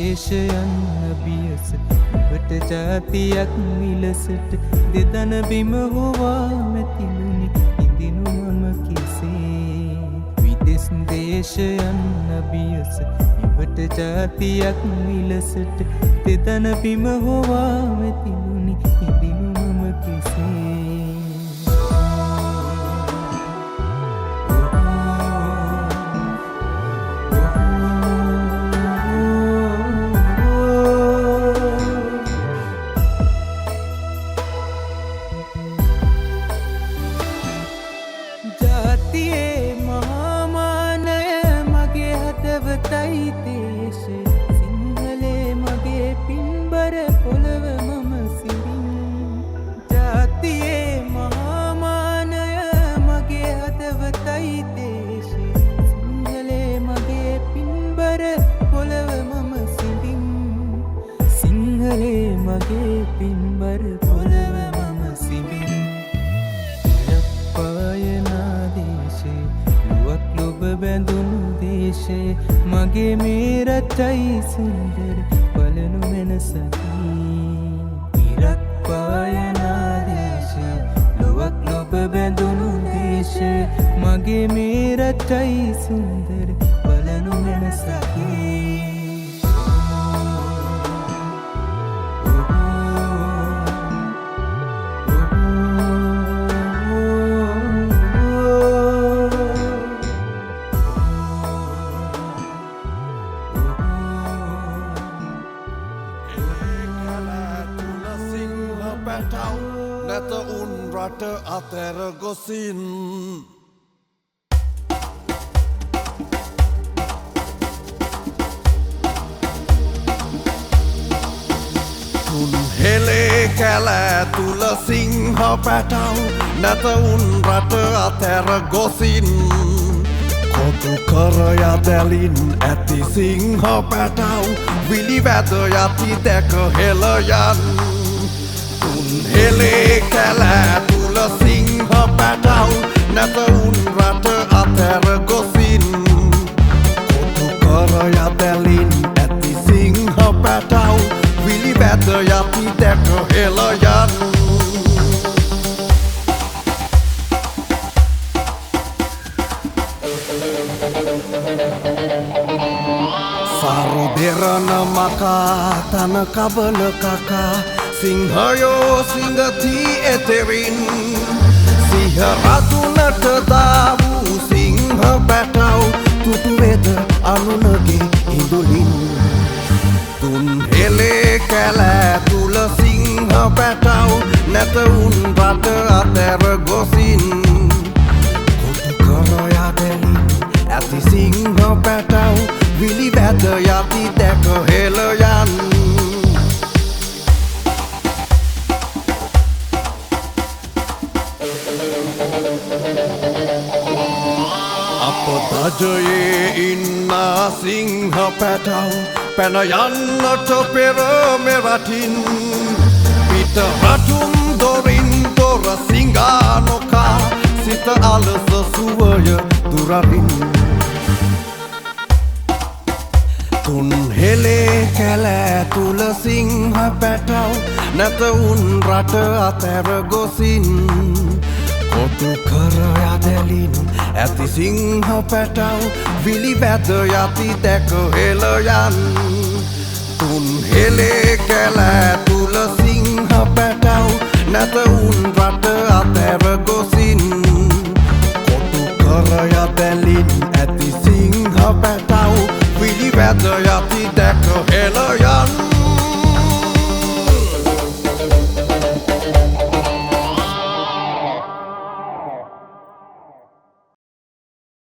දේශයන් අභියස ඔබට ජාතියක් විලසට දෙදන බිම හොවා මැතිනුනි ඉඳිනු මම කෙසේ විදෙස් දේශයන් අභියස ඔබට ජාතියක් විලසට දෙදන බිම හොවා මැතිනුනි ඉඳිනු මම කෙසේ ජාතියේ මහාමානය මගේ හදවතයි දේශේ සිංහලේ මගේ පින්බර පොළව මම සිරින් ජාතියේ මහාමානය මගේ හදවතයි දේශේ සිංහලේ මගේ පින්බර පොළව මම සිරින් සිංහලේ මගේ පින්බර පොළව මම සිරින් ලොබ බැඳුණු දේශේ මගේ මේ රටයි සුන්දර බලනු වෙනසකි ඉරක් පායනා දේශේ ලොවක් ලොබ බැඳුණු දේශේ මගේ මේ රටයි සුන්දර බලනු වෙනසකි නැත උන් රට අතැර ගොසින් තුන් හෙලේ කැලෑ තුල සිංහ පැටව් නැත උන් රට අතැර ගොසින් කොතු කර යදැලින් ඇති සිංහ පැටව් විලි වැද යති දැක හෙළ යන් හෙලේ කැලෑ තුල සිංහ පැටව් නැත උන් රට අතැර ගොසින් කොතු කර යදැලින් ඇති සිංහ පැටව් විලි වැද යති දැක හෙළ යන් සරු දෙරණ මකා තන කබල කකා සිංහයෝ සිංගති එතෙරින් සිහ රතුනට දාවූ සිංහ පැටව් තුටුවෙද අනුනගේ ඉඳුලින් තුන් හෙලේ කැලෑ තුල සිංහ පැටව් නැත උන් රට අතැර ගොසින් කොතු කර යදැලින් ඇති සිංහ පැටව් විලි වැද යති දැක හෙළ යන් අප දජයේ ඉන්නා සිංහ පැටව් පැන යන්නට පෙර මෙරටින් පිට රටුම් දොරින් දොර සිංහා නොකා සිත අලස සුවය දුරමින් තුන් හෙලේ කැලෑ තුල සිංහ පැටව් නැත උන් රට අතැර ගොසින් කොතු කර යදැලින් ඇති සිංහ පැටව් විලි වැද යති දැක හෙළ යන් තුන් හෙලේ කැලෑ තුල සිංහ පැටව් නැත උන් රට අතැර ගොසින් කොතු කර යදැලින් ඇති සිංහ පැටව්